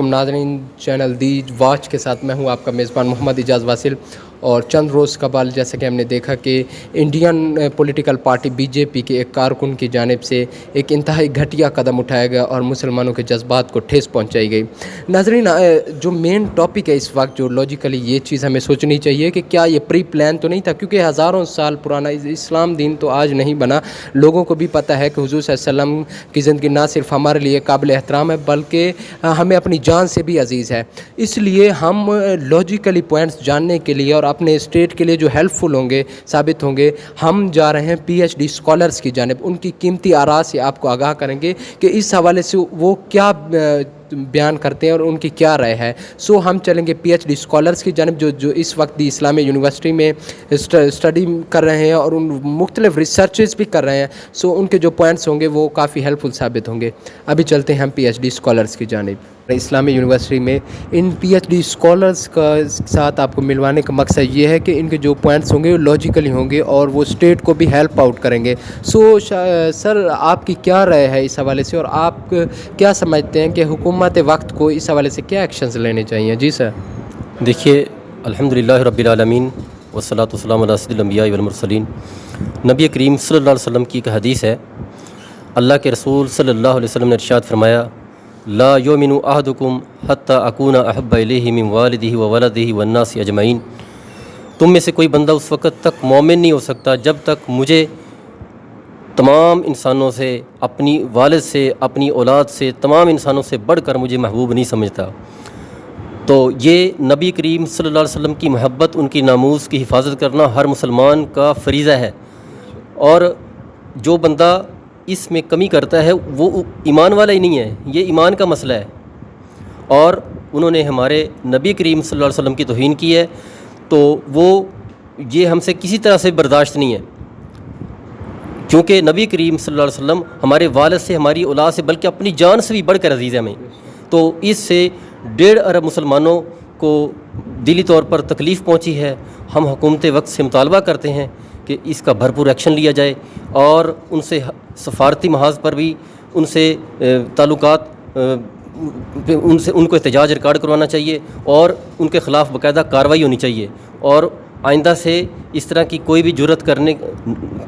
नाज़रीन, चैनल दी वाच के साथ मैं हूं आपका मेज़बान मोहम्मद इजाज़ वासिल। और चंद रोज़ कबल जैसा कि हमने देखा कि इंडियन पॉलिटिकल पार्टी बीजेपी के एक कारकुन की जानिब से एक इंतहाई घटिया कदम उठाया गया और मुसलमानों के जज्बात को ठेस पहुंचाई गई। नाज़रीन, जो मेन टॉपिक है इस वक्त, जो लॉजिकली ये चीज़ हमें सोचनी चाहिए कि क्या ये प्री प्लान तो नहीं था, क्योंकि हज़ारों साल पुराना इस्लाम दीन तो आज नहीं बना। लोगों को भी पता है कि हुज़ूर सल्लल्लाहु अलैहि वसल्लम की ज़िंदगी ना सिर्फ हमारे लिए काबिल एहतराम है बल्कि हमें अपनी जान से भी अजीज़ है। इसलिए हम लॉजिकली पॉइंट्स जानने के लिए और अपने स्टेट के लिए जो हेल्पफुल होंगे, साबित होंगे, हम जा रहे हैं पीएचडी स्कॉलर्स की जानिब। उनकी कीमती आरा से आपको आगाह करेंगे कि इस हवाले से वो क्या बयान करते हैं और उनकी क्या राय है। सो हम चलेंगे पीएचडी स्कॉलर्स की जानिब जो इस वक्त भी इस्लामी यूनिवर्सिटी में स्टडी कर रहे हैं और उन मुख्तलिफ रिसर्चेस भी कर रहे हैं। सो उनके जो पॉइंट्स होंगे वो काफ़ी हेल्पफुल साबित होंगे। अभी चलते हैं हम पीएचडी स्कॉलर्स की जानिब। इस्लामी यूनिवर्सिटी में इन पीएचडी स्कॉलर्स का साथ आपको मिलवाने का मकसद ये है कि इनके जो पॉइंट्स होंगे वो लॉजिकली होंगे और वो स्टेट को भी हेल्प आउट करेंगे। सो सर, आपकी क्या राय है इस हवाले से और आप क्या समझते हैं कि हुकूमत वक्त को इस हवाले से क्या एक्शंस लेने चाहिए? जी सर। देखिए, अल्हम्दुलिल्लाह रब्बिल आलमीन वस्सलातु वस्सलामु अला सय्यिदिल अंबिया वल मुरसलीन। नबी करीम सल्लल्लाहु अलैहि वसल्लम की एक हदीस है। अल्लाह के रसूल सल्लल्लाहु अलैहि वसल्लम ने इरशाद फरमाया, ला युमिनु अहदुकुम हत्ता अकूना अहब्बा इलैहि मिन वालिदिही व वलदिही वन नासि अजमईन। तुम में से कोई बंदा उस वक़्त तक मोमिन नहीं हो सकता जब तक मुझे तमाम इंसानों से, अपनी वालिद से, अपनी औलाद से, तमाम इंसानों से बढ़कर मुझे महबूब नहीं समझता। तो ये नबी करीम सल्लल्लाहु अलैहि वसल्लम की महब्बत, उनकी नामूस की हिफाजत करना हर मुसलमान का फ़रीज़ा है। और जो बंदा इसमें कमी करता है वो ईमान वाला ही नहीं है, ये ईमान का मसला है। और उन्होंने हमारे नबी करीम सल्लल्लाहु अलैहि वसल्लम की तौहीन की है, तो वो ये हमसे किसी तरह से बर्दाश्त नहीं है, क्योंकि नबी करीम सल्लल्लाहु अलैहि वसल्लम हमारे वालिद से, हमारी औलाद से, बल्कि अपनी जान से भी बढ़कर अजीज़ है हमें। तो इससे 1.5 अरब मुसलमानों को दिली तौर पर तकलीफ़ पहुंची है। हम हुकूमत वक्त से मुतालबा करते हैं कि इसका भरपूर एक्शन लिया जाए और उनसे सफारती महाज पर भी उनसे ताल्लुकात, उनको एहतजाज रिकॉर्ड करवाना चाहिए और उनके ख़िलाफ़ बाकायदा कार्रवाई होनी चाहिए। और आइंदा से इस तरह की कोई भी जुर्रत करने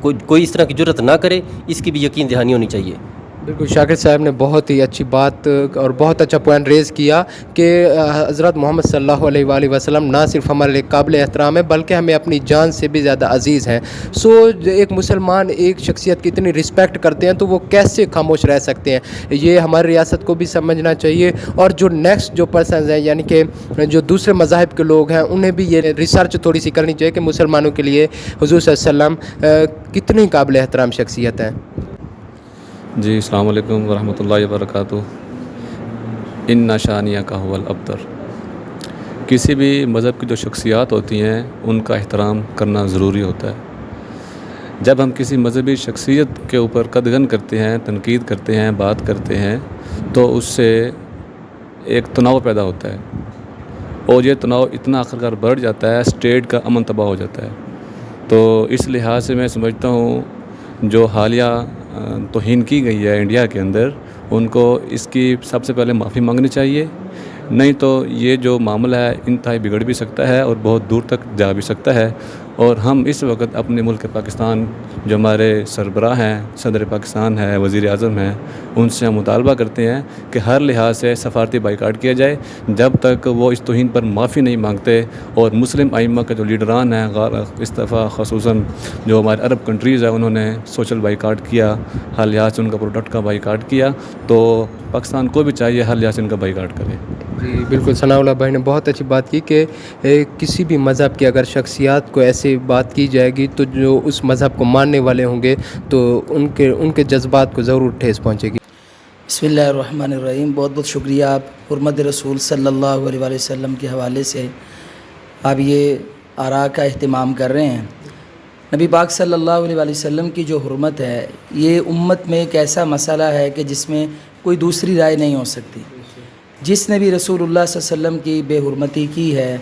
कोई इस तरह की जुर्रत ना करे, इसकी भी यकीन दहानी होनी चाहिए। बिल्कुल, शाकिर साहब ने बहुत ही अच्छी बात और बहुत अच्छा पॉइंट रेज़ किया कि हज़रत मोहम्मद सल्लल्लाहु अलैहि वसल्लम ना सिर्फ हमारे लिए काबिल एहतराम है बल्कि हमें अपनी जान से भी ज़्यादा अजीज़ हैं। सो एक मुसलमान एक शख्सियत की इतनी रिस्पेक्ट करते हैं तो वो कैसे खामोश रह सकते हैं, ये हमारी रियासत को भी समझना चाहिए। और जो नेक्स्ट जो पर्सन हैं, यानी कि जो दूसरे मज़ाहिब के लोग हैं, उन्हें भी ये रिसर्च थोड़ी सी करनी चाहिए कि मुसलमानों के लिए हुज़ूर सल्लल्लाहु अलैहि वसल्लम कितनी काबिल एहतराम शख्सियत हैं। जी, अस्सलाम वालेकुम वरहमतुल्लाहि वबरकातुहू। इन्ना शानिया का हुवल अब्तर। किसी भी मज़हब की जो शख्सियात होती हैं उनका एहतराम करना ज़रूरी होता है। जब हम किसी मज़हबी शख्सियत के ऊपर कदगन करते हैं, तनकीद करते हैं, बात करते हैं, तो उससे एक तनाव पैदा होता है और ये तनाव इतना आखिरकार बढ़ जाता है, स्टेट का अमन तबाह हो जाता है। तो इस लिहाज से मैं समझता हूँ जो हालिया तौहीन की गई है इंडिया के अंदर, उनको इसकी सबसे पहले माफ़ी मांगनी चाहिए, नहीं तो ये जो मामला है इंतहाई बिगड़ भी सकता है और बहुत दूर तक जा भी सकता है। और हम इस वक्त अपने मुल्क पाकिस्तान, जो हमारे सरबराह हैं, सदर पाकिस्तान है, वज़ीर आज़म हैं, उनसे हम मुतालबा करते हैं कि हर लिहाज से सफारती बाइकाट किया जाए जब तक वो इस तौहीन पर माफ़ी नहीं मांगते। और मुस्लिम आइम्मा के जो लीडरान हैं, इस दफ़ा ख़ुसूसन जो हमारे अरब कंट्रीज़ है, उन्होंने सोशल बाइकाट किया, हर लिहाज से उनका प्रोडक्ट का बाइकाट किया, तो पाकिस्तान को भी चाहिए हर लिहाज से इनका बाइकाट करे। जी बिल्कुल, सनाउल्लाह भाई ने बहुत अच्छी बात की कि किसी भी मज़हब की अगर शख्सियात को ऐसे बात की जाएगी तो जो उस मज़हब को मानने वाले होंगे तो उनके जज्बात को ज़रूर ठेस पहुँचेगी। बिस्मिल्लाहिर्रहमानिर्रहीम। बहुत बहुत शुक्रिया। आप हुर्मत रसूल सल्लल्लाहु अलैहि वसल्लम के हवाले से आप ये आरा का अहतमाम कर रहे हैं। नबी पाक सल्लल्लाहु अलैहि वसल्लम की जो हुर्मत है, ये उम्मत में एक ऐसा मसला है कि जिसमें कोई दूसरी राय नहीं हो सकती। जिसने भी रसूलुल्लाह सल्लल्लाहु अलैहि वसल्लम की बेहुरमती की है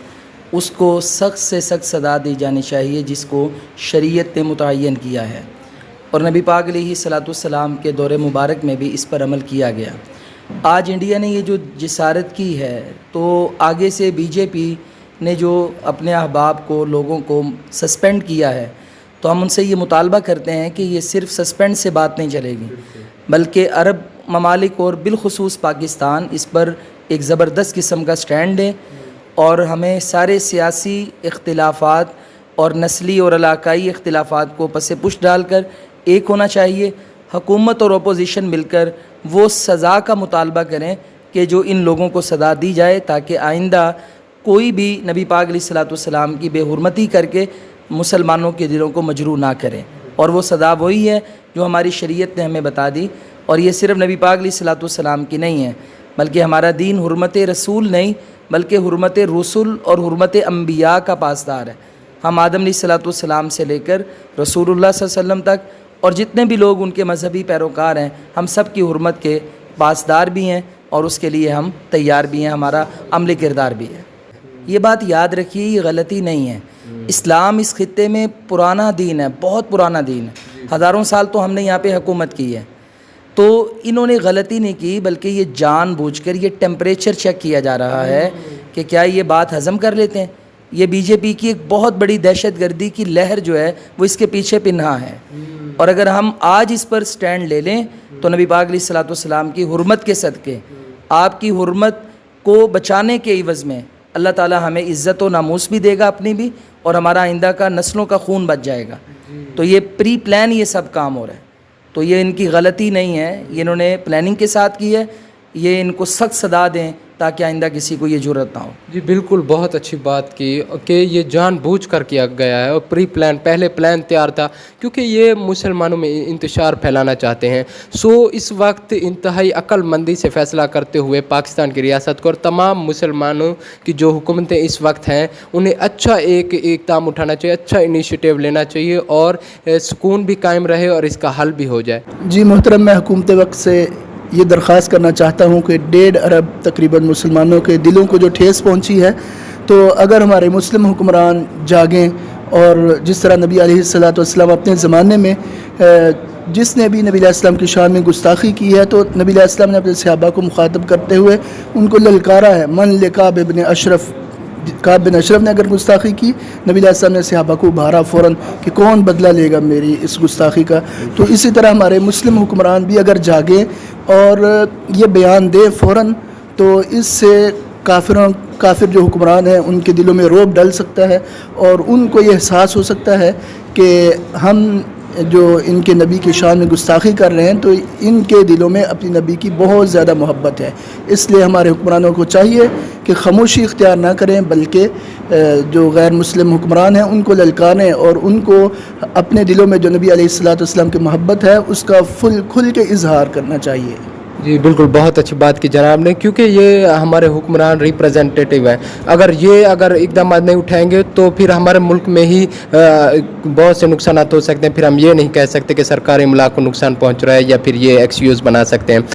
उसको सख्त से सख्त सज़ा दी जानी चाहिए, जिसको शरीयत ने मुतय्यन किया है। और नबी पाक अलैहिस्सलातु वस्सलाम के दौरे मुबारक में भी इस पर अमल किया गया। آج انڈیا نے یہ جو جسارت کی ہے تو آگے سے بی جے پی نے جو اپنے احباب کو لوگوں کو سسپینڈ کیا ہے تو ہم ان سے یہ مطالبہ کرتے ہیں کہ یہ صرف سسپینڈ سے بات نہیں چلے گی بلکہ عرب ممالک اور بالخصوص پاکستان اس پر ایک زبردست قسم کا سٹینڈ ہے اور ہمیں سارے سیاسی اختلافات اور نسلی اور علاقائی اختلافات کو پس پش ڈال کر ایک ہونا چاہیے. حکومت اور اپوزیشن مل کر وہ سزا کا مطالبہ کریں کہ جو ان لوگوں کو سزا دی جائے تاکہ آئندہ کوئی بھی نبی پاک علیہ الصلوۃ والسلام کی بے حرمتی کر کے مسلمانوں کے دلوں کو مجروح نہ کریں. اور وہ سزا وہی ہے جو ہماری شریعت نے ہمیں بتا دی. اور یہ صرف نبی پاک علیہ الصلوۃ والسلام کی نہیں ہے بلکہ ہمارا دین حرمت رسول نہیں بلکہ حرمت رسول اور حرمت انبیاء کا پاسدار ہے. ہم آدم علیہ الصلوۃ والسلام سے لے کر رسول اللہ صلی اللہ علیہ وسلم تک اور جتنے بھی لوگ ان کے مذہبی پیروکار ہیں ہم سب کی حرمت کے پاسدار بھی ہیں اور اس کے لیے ہم تیار بھی ہیں, ہمارا عملی کردار بھی ہے. یہ بات یاد رکھیے, یہ غلطی نہیں ہے. اسلام اس خطے میں پرانا دین ہے, بہت پرانا دین ہے. ہزاروں سال تو ہم نے یہاں پہ حکومت کی ہے. تو انہوں نے غلطی نہیں کی بلکہ یہ جان بوجھ کر یہ ٹیمپریچر چیک کیا جا رہا ہے کہ کیا یہ بات ہضم کر لیتے ہیں. یہ بی جے پی کی ایک بہت بڑی دہشت گردی کی لہر جو ہے وہ اس کے پیچھے پنہا ہے. اور اگر ہم آج اس پر سٹینڈ لے لیں تو نبی پاک علیہ الصلوۃ والسلام کی حرمت کے صدقے آپ کی حرمت کو بچانے کے عوض میں اللہ تعالی ہمیں عزت و ناموس بھی دے گا اپنی بھی, اور ہمارا آئندہ کا نسلوں کا خون بچ جائے گا. تو یہ پری پلان یہ سب کام ہو رہا ہے. تو یہ ان کی غلطی نہیں ہے, یہ انہوں نے پلاننگ کے ساتھ کی ہے. یہ ان کو سخت سزا دیں تاکہ آئندہ کسی کو یہ جرأت نہ ہو. جی بالکل, بہت اچھی بات کی کہ یہ جان بوجھ کر کیا گیا ہے اور پری پلان, پہلے پلان تیار تھا کیونکہ یہ مسلمانوں میں انتشار پھیلانا چاہتے ہیں. سو اس وقت انتہائی عقل مندی سے فیصلہ کرتے ہوئے پاکستان کی ریاست کو اور تمام مسلمانوں کی جو حکومتیں اس وقت ہیں انہیں اچھا ایک اقدام اٹھانا چاہیے, اچھا انیشیٹو لینا چاہیے اور سکون بھی قائم رہے اور اس کا حل بھی ہو جائے. جی محترم, میں حکومت وقت سے یہ درخواست کرنا چاہتا ہوں کہ 1.5 ارب تقریباً مسلمانوں کے دلوں کو جو ٹھیس پہنچی ہے تو اگر ہمارے مسلم حکمران جاگیں اور جس طرح نبی علیہ الصلوۃ والسلام اپنے زمانے میں جس نے بھی نبی علیہ السلام کی شان میں گستاخی کی ہے تو نبی علیہ السلام نے اپنے صحابہ کو مخاطب کرتے ہوئے ان کو للکارا ہے. من لکعب بن اشرف, کعب بن اشرف نے اگر گستاخی کی نبی علیہ السلام نے صحابہ کو ابھارا فوراً کہ کون بدلہ لے گا میری اس گستاخی کا. تو اسی طرح ہمارے مسلم حکمران بھی اگر جاگیں اور یہ بیان دے فوراً تو اس سے کافر جو حکمران ہیں ان کے دلوں میں رعب ڈل سکتا ہے اور ان کو یہ احساس ہو سکتا ہے کہ ہم جو ان کے نبی کی شان میں گستاخی کر رہے ہیں تو ان کے دلوں میں اپنی نبی کی بہت زیادہ محبت ہے. اس لیے ہمارے حکمرانوں کو چاہیے کہ خاموشی اختیار نہ کریں بلکہ جو غیر مسلم حکمران ہیں ان کو للکاریں اور ان کو اپنے دلوں میں جو نبی علیہ الصلوۃ والسلام کی محبت ہے اس کا کھل کے اظہار کرنا چاہیے. جی بالکل, بہت اچھی بات کی جناب نے, کیونکہ یہ ہمارے حکمران ریپریزنٹیٹیو ہیں. اگر اقدامات نہیں اٹھائیں گے تو پھر ہمارے ملک میں ہی بہت سے نقصانات ہو سکتے ہیں. پھر ہم یہ نہیں کہہ سکتے کہ سرکاری املاک کو نقصان پہنچ رہا ہے یا پھر یہ ایکسکیوز بنا سکتے ہیں.